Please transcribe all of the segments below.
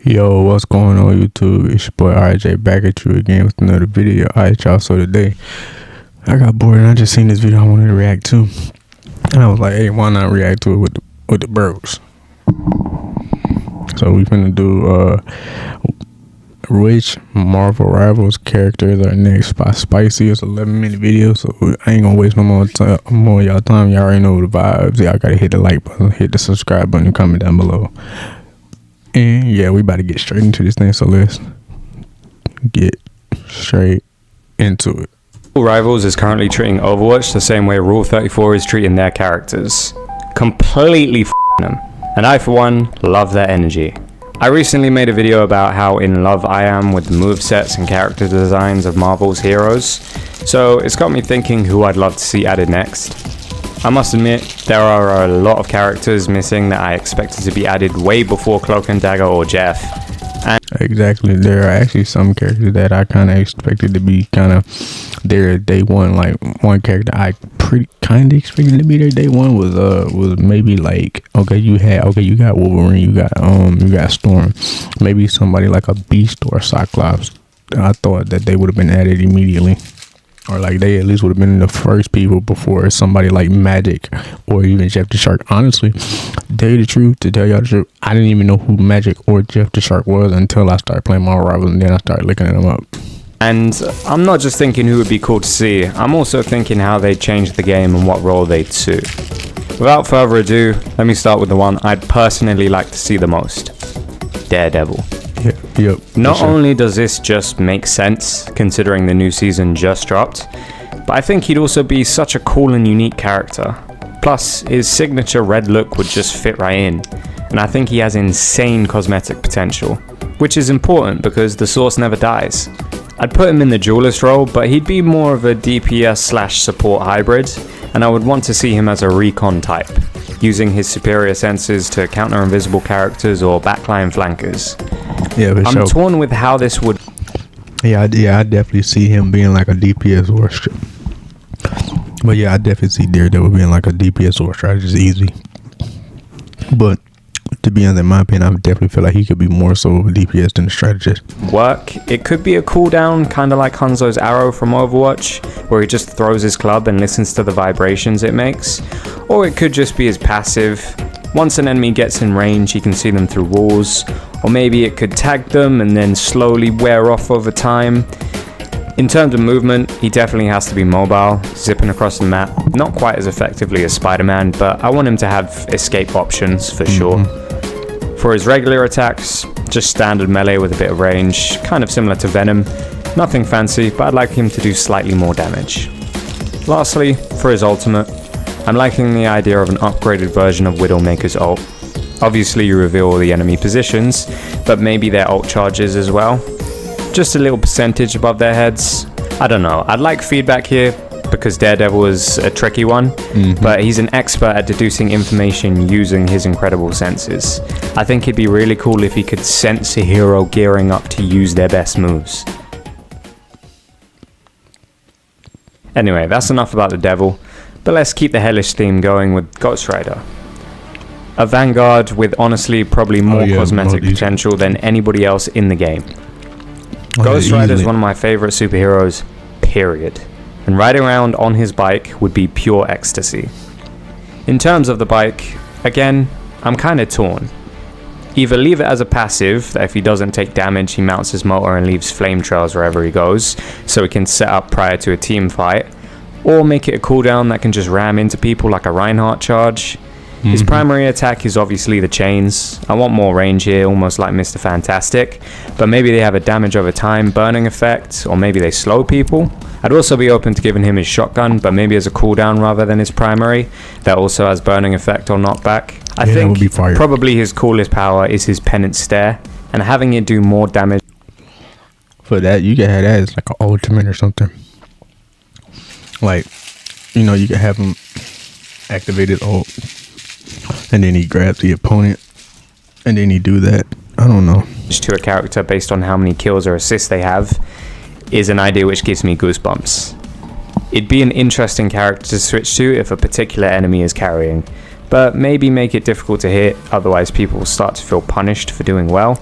Yo, what's going on YouTube? It's your boy RJ back at you again with another video. Alright y'all, so today I got bored and I just seen this video I wanted to react to. And I was like, hey, why not react to it with the bros? So we finna do which Marvel Rivals characters are next by Spicy. It's 11-minute video, so I ain't gonna waste no more y'all time. Y'all already know the vibes. Y'all gotta hit the like button, hit the subscribe button, and comment down below. And yeah, we about to get straight into this thing, so let's get straight into it. Rivals is currently treating Overwatch the same way Rule 34 is treating their characters. Completely f***ing them. And I, for one, love their energy. I recently made a video about how in love I am with the movesets and character designs of Marvel's heroes, so it's got me thinking who I'd love to see added next. I must admit, there are a lot of characters missing that I expected to be added way before Cloak and Dagger or Jeff. And exactly, there are actually some characters that I kind of expected to be kind of there day one. Like one character I kind of expected to be there day one was maybe like you got Wolverine, you got Storm, maybe somebody like a Beast or a Cyclops. I thought that they would have been added immediately. Or like they at least would have been the first people before somebody like Magic or even Jeff the Shark. Honestly, to tell y'all the truth, I didn't even know who Magic or Jeff the Shark was until I started playing Marvel Rivals, and then I started looking at them up. And I'm not just thinking who would be cool to see, I'm also thinking how they'd change the game and what role they'd suit. Without further ado, let me start with the one I'd personally like to see the most. Daredevil. Yep. Not only does this just make sense, considering the new season just dropped, but I think he'd also be such a cool and unique character. Plus, his signature red look would just fit right in, and I think he has insane cosmetic potential, which is important because the source never dies. I'd put him in the duelist role, but he'd be more of a DPS/support hybrid, and I would want to see him as a recon type, using his superior senses to counter invisible characters or backline flankers. Yeah, for sure. I'm torn with how this would... Yeah, I definitely see him being like a DPS or... But yeah, I definitely see Daredevil being like a DPS or strategist easy. But to be honest, in my opinion, I definitely feel like he could be more so of a DPS than a strategist. It could be a cooldown, kind of like Hanzo's arrow from Overwatch, where he just throws his club and listens to the vibrations it makes. Or it could just be his passive. Once an enemy gets in range, he can see them through walls. Or maybe it could tag them and then slowly wear off over time. In terms of movement, he definitely has to be mobile, zipping across the map. Not quite as effectively as Spider-Man, but I want him to have escape options for sure. For his regular attacks, just standard melee with a bit of range, kind of similar to Venom. Nothing fancy, but I'd like him to do slightly more damage. Lastly, for his ultimate, I'm liking the idea of an upgraded version of Widowmaker's ult. Obviously you reveal all the enemy positions, but maybe their ult charges as well. Just a little percentage above their heads. I don't know, I'd like feedback here, because Daredevil is a tricky one, but he's an expert at deducing information using his incredible senses. I think it'd be really cool if he could sense a hero gearing up to use their best moves. Anyway, that's enough about the Devil, but let's keep the hellish theme going with Ghost Rider. A Vanguard with honestly probably more cosmetic potential than anybody else in the game. Ghost Rider is one of my favorite superheroes, period. And riding around on his bike would be pure ecstasy. In terms of the bike, again, I'm kind of torn. Either leave it as a passive, that if he doesn't take damage he mounts his motor and leaves flame trails wherever he goes, so he can set up prior to a team fight, or make it a cooldown that can just ram into people like a Reinhardt charge. His primary attack is obviously the chains. I want more range here, almost like Mr. Fantastic, but maybe they have a damage over time burning effect, or maybe they slow people. I'd also be open to giving him his shotgun, but maybe as a cooldown rather than his primary, that also has burning effect or knockback. I think probably his coolest power is his Penance Stare, and having it do more damage. For that, you can have that as like an ultimate or something. Like, you can have him activate his ult, and then he grabs the opponent, and then he do that. I don't know. To a character based on how many kills or assists they have is an idea which gives me goosebumps. It'd be an interesting character to switch to if a particular enemy is carrying, but maybe make it difficult to hit, otherwise people will start to feel punished for doing well.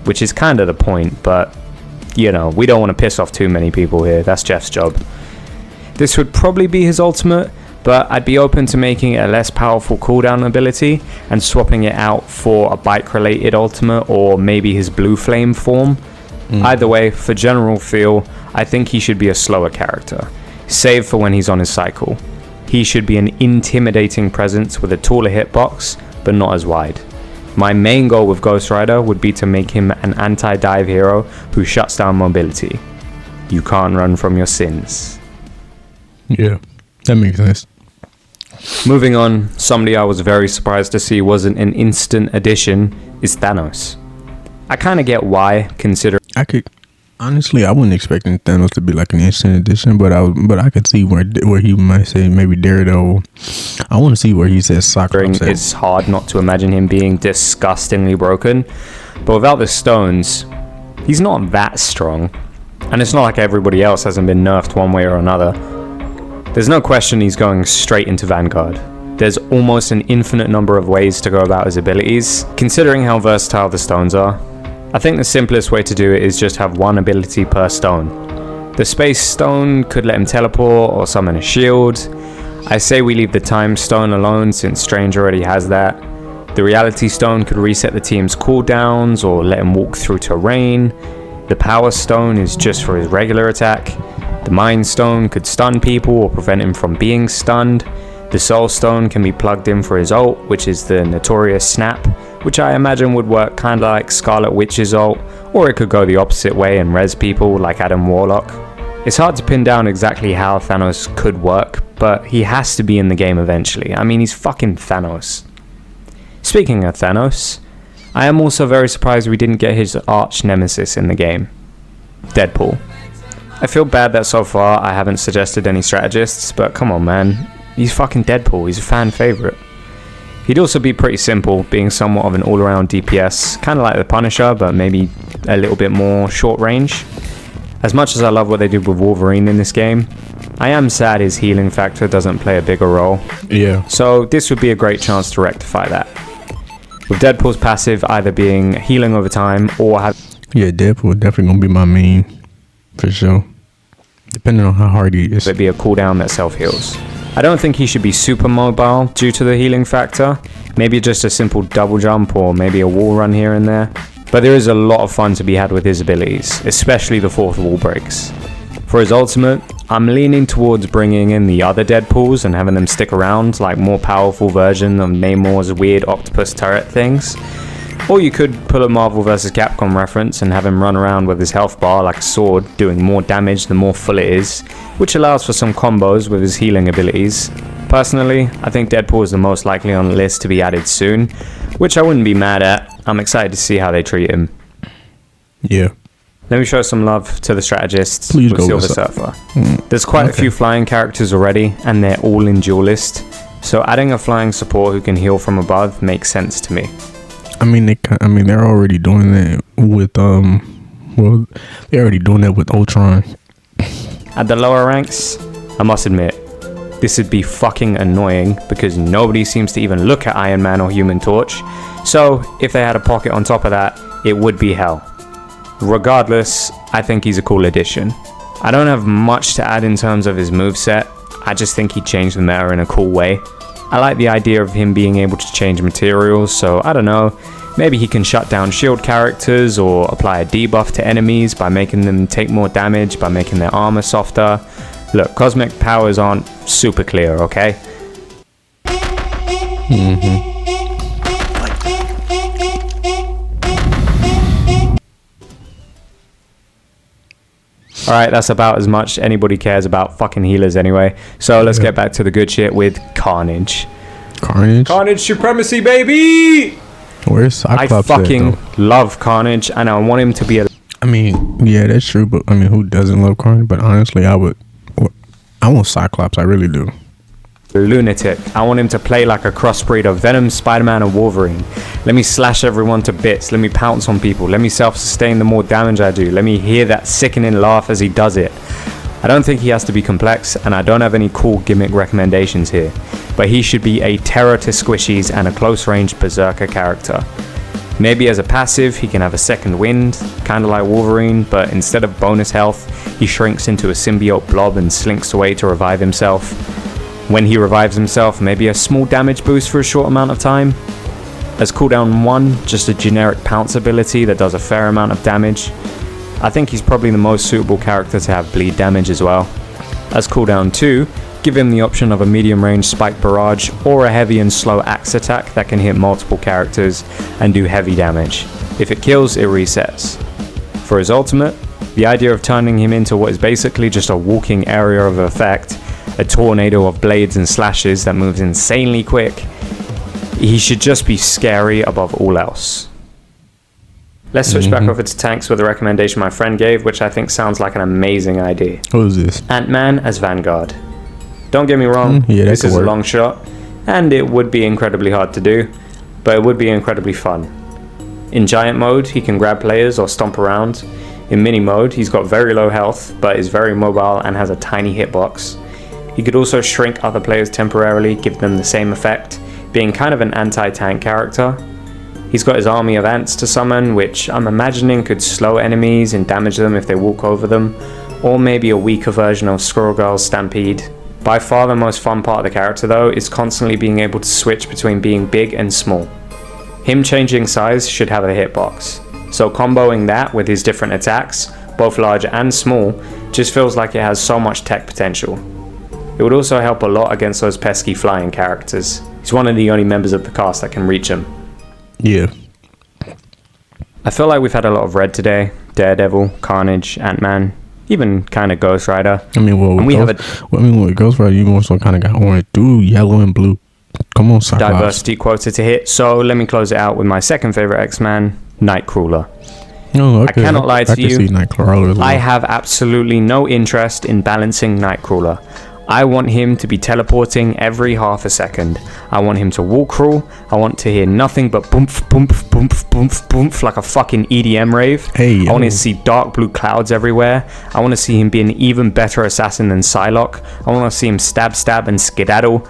which is kind of the point, but you know, we don't want to piss off too many people here. That's Jeff's job. This would probably be his ultimate, but I'd be open to making it a less powerful cooldown ability and swapping it out for a bike-related ultimate or maybe his blue flame form. Either way, for general feel, I think he should be a slower character, save for when he's on his cycle. He should be an intimidating presence with a taller hitbox, but not as wide. My main goal with Ghost Rider would be to make him an anti-dive hero who shuts down mobility. You can't run from your sins. Yeah, that makes sense. Moving on, somebody I was very surprised to see wasn't an instant addition is Thanos. I kind of get why, considering Honestly, I wasn't expecting Thanos to be like an instant addition, but I could see where he might say maybe Daredevil. I want to see where he says Cyclops. It's hard not to imagine him being disgustingly broken, but without the stones, he's not that strong, and it's not like everybody else hasn't been nerfed one way or another. There's no question he's going straight into Vanguard. There's almost an infinite number of ways to go about his abilities, considering how versatile the stones are. I think the simplest way to do it is just have one ability per stone. The Space Stone could let him teleport or summon a shield. I say we leave the Time Stone alone since Strange already has that. The Reality Stone could reset the team's cooldowns or let him walk through terrain. The Power Stone is just for his regular attack. The Mind Stone could stun people or prevent him from being stunned. The Soul Stone can be plugged in for his ult, which is the notorious Snap, which I imagine would work kinda like Scarlet Witch's ult, or it could go the opposite way and res people like Adam Warlock. It's hard to pin down exactly how Thanos could work, but he has to be in the game eventually. I mean, he's fucking Thanos. Speaking of Thanos, I am also very surprised we didn't get his arch nemesis in the game, Deadpool. I feel bad that so far I haven't suggested any strategists, but come on man, he's fucking Deadpool, he's a fan favourite. He'd also be pretty simple, being somewhat of an all-around DPS, kind of like the Punisher, but maybe a little bit more short range. As much as I love what they did with Wolverine in this game, I am sad his healing factor doesn't play a bigger role. Yeah. So this would be a great chance to rectify that. With Deadpool's passive either being healing over time or Yeah, Deadpool definitely gonna be my main, for sure. Depending on how hard he is. It'd be a cooldown that self-heals. I don't think he should be super mobile due to the healing factor. Maybe just a simple double jump or maybe a wall run here and there. But there is a lot of fun to be had with his abilities, especially the fourth wall breaks. For his ultimate, I'm leaning towards bringing in the other Deadpools and having them stick around, like more powerful version of Namor's weird octopus turret things. Or you could pull a Marvel vs. Capcom reference and have him run around with his health bar like a sword, doing more damage the more full it is, which allows for some combos with his healing abilities. Personally, I think Deadpool is the most likely on the list to be added soon, which I wouldn't be mad at. I'm excited to see how they treat him. Yeah. Let me show some love to the strategists Please with go Silver with Surfer. There's quite a few flying characters already, and they're all in Duelist, so adding a flying support who can heal from above makes sense to me. I mean, they're already doing that with they're already doing that with Ultron. At the lower ranks, I must admit, this would be fucking annoying because nobody seems to even look at Iron Man or Human Torch, so if they had a pocket on top of that, it would be hell. Regardless, I think he's a cool addition. I don't have much to add in terms of his moveset, I just think he changed the meta in a cool way. I like the idea of him being able to change materials, so I don't know, maybe he can shut down shield characters or apply a debuff to enemies by making them take more damage by making their armor softer. Look, cosmic powers aren't super clear, okay? Alright, that's about as much anybody cares about fucking healers anyway. So let's get back to the good shit with Carnage. Carnage supremacy, baby! Where's Cyclops I fucking love Carnage, and I want him to be a... I mean, yeah, that's true, but I mean, who doesn't love Carnage? But honestly, I want Cyclops, I really do. lunatic. I want him to play like a crossbreed of Venom, Spider-Man, and Wolverine. Let me slash everyone to bits. Let me pounce on people. Let me self-sustain the more damage I do. Let me hear that sickening laugh as he does it. I don't think he has to be complex, and I don't have any cool gimmick recommendations here, but he should be a terror to squishies and a close-range berserker character. Maybe as a passive, he can have a second wind, kinda like Wolverine, but instead of bonus health, he shrinks into a symbiote blob and slinks away to revive himself. When he revives himself, maybe a small damage boost for a short amount of time. As cooldown 1, just a generic pounce ability that does a fair amount of damage. I think he's probably the most suitable character to have bleed damage as well. As cooldown 2, give him the option of a medium range spike barrage or a heavy and slow axe attack that can hit multiple characters and do heavy damage. If it kills, it resets. For his ultimate, the idea of turning him into what is basically just a walking area of effect, a tornado of blades and slashes that moves insanely quick, he should just be scary above all else. Let's switch back over to tanks with a recommendation my friend gave, which I think sounds like an amazing idea. What is this? Ant-Man as Vanguard. Don't get me wrong, this is a long shot, and it would be incredibly hard to do, but it would be incredibly fun. In giant mode, he can grab players or stomp around. In mini mode, he's got very low health, but is very mobile and has a tiny hitbox. He could also shrink other players temporarily, give them the same effect, being kind of an anti-tank character. He's got his army of ants to summon, which I'm imagining could slow enemies and damage them if they walk over them, or maybe a weaker version of Squirrel Girl's Stampede. By far the most fun part of the character though is constantly being able to switch between being big and small. Him changing size should have a hitbox, so comboing that with his different attacks, both large and small, just feels like it has so much tech potential. It would also help a lot against those pesky flying characters. He's one of the only members of the cast that can reach him. Yeah. I feel like we've had a lot of red today. Daredevil, Carnage, Ant-Man, even kind of Ghost Rider. I mean, with Ghost Rider, you also kind of got orange, yellow, and blue. Come on, Cyclops. Diversity quota to hit. So let me close it out with my second favorite X-Man, Nightcrawler. Oh, okay. I cannot lie to you. See Nightcrawler as well. I have absolutely no interest in balancing Nightcrawler. I want him to be teleporting every half a second. I want him to wall crawl. I want to hear nothing but boomf, boomf, boomf, boomf, boomf like a fucking EDM rave. I want to see dark blue clouds everywhere. I want to see him be an even better assassin than Psylocke. I want to see him stab and skedaddle.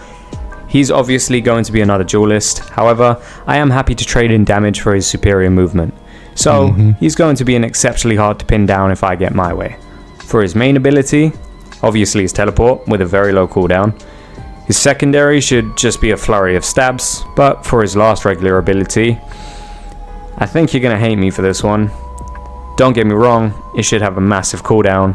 He's obviously going to be another duelist. However, I am happy to trade in damage for his superior movement. So, he's going to be an exceptionally hard to pin down if I get my way. For his main ability, obviously his teleport with a very low cooldown. His secondary should just be a flurry of stabs, but for his last regular ability, I think you're going to hate me for this one. Don't get me wrong, it should have a massive cooldown,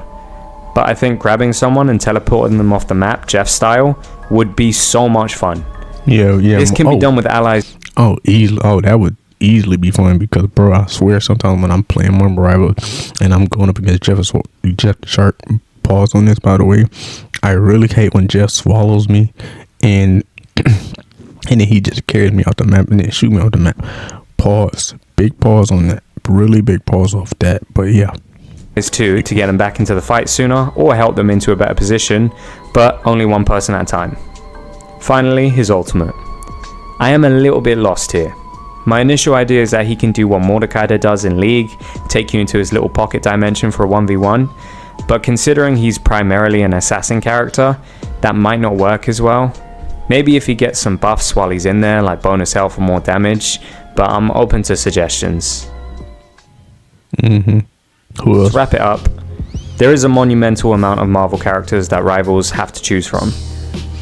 but I think grabbing someone and teleporting them off the map, Jeff style, would be so much fun. Yeah. This can be done with allies. Easily. That would easily be fun because, bro, I swear sometimes when I'm playing Marvel Rival and I'm going up against Jeff the Shark, pause on this, by the way, I really hate when Jeff swallows me and then he just carries me off the map and then shoot me off the map. Pause. Big pause on that. Really big pause off that. But yeah. Is to get them back into the fight sooner or help them into a better position, but only one person at a time. Finally, his ultimate. I am a little bit lost here. My initial idea is that he can do what Mordecai does in League, take you into his little pocket dimension for a 1v1, but considering he's primarily an assassin character, that might not work as well. Maybe if he gets some buffs while he's in there, like bonus health or more damage, but I'm open to suggestions. To wrap it up, there is a monumental amount of Marvel characters that Rivals have to choose from,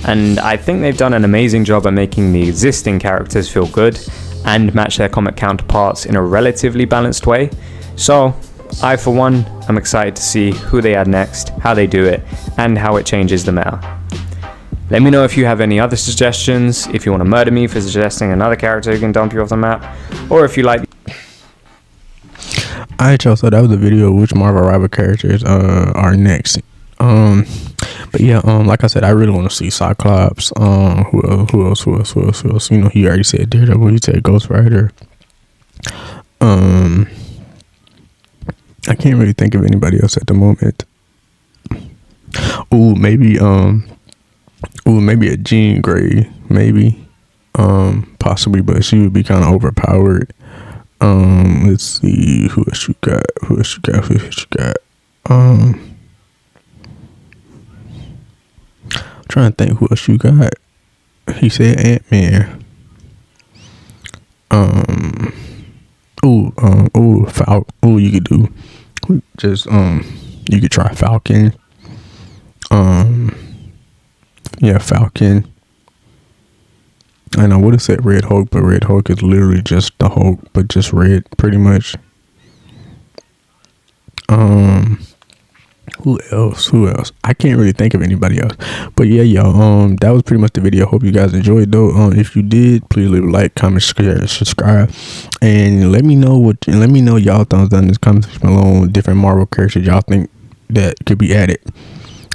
and I think they've done an amazing job at making the existing characters feel good and match their comic counterparts in a relatively balanced way. So I, for one, am excited to see who they add next, how they do it, and how it changes the meta. Let me know if you have any other suggestions, if you want to murder me for suggesting another character who can dump you off the map, or if you like... Alright, y'all, so that was the video of which Marvel Rival characters are next. But yeah, like I said, I really want to see Cyclops. Who else? You know, he already said Daredevil, he said Ghost Rider. I can't really think of anybody else at the moment. Maybe a Jean Grey, maybe. Possibly, but she would be kind of overpowered. Let's see who else you got. Trying to think who else you got. He said Ant-Man. You could do just you could try Falcon. Yeah, Falcon. And I would have said Red Hulk, but Red Hulk is literally just the Hulk, but just red, pretty much. Who else? I can't really think of anybody else. But yeah, y'all, that was pretty much the video. Hope you guys enjoyed though. If you did, please leave a like, comment, share, subscribe, and let me know y'all thumbs down in the comment section below on different Marvel characters y'all think that could be added.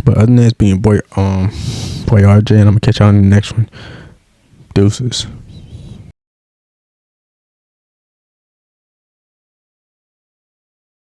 But other than that, it's being boy RJ, and I'm gonna catch y'all in the next one. Deuces.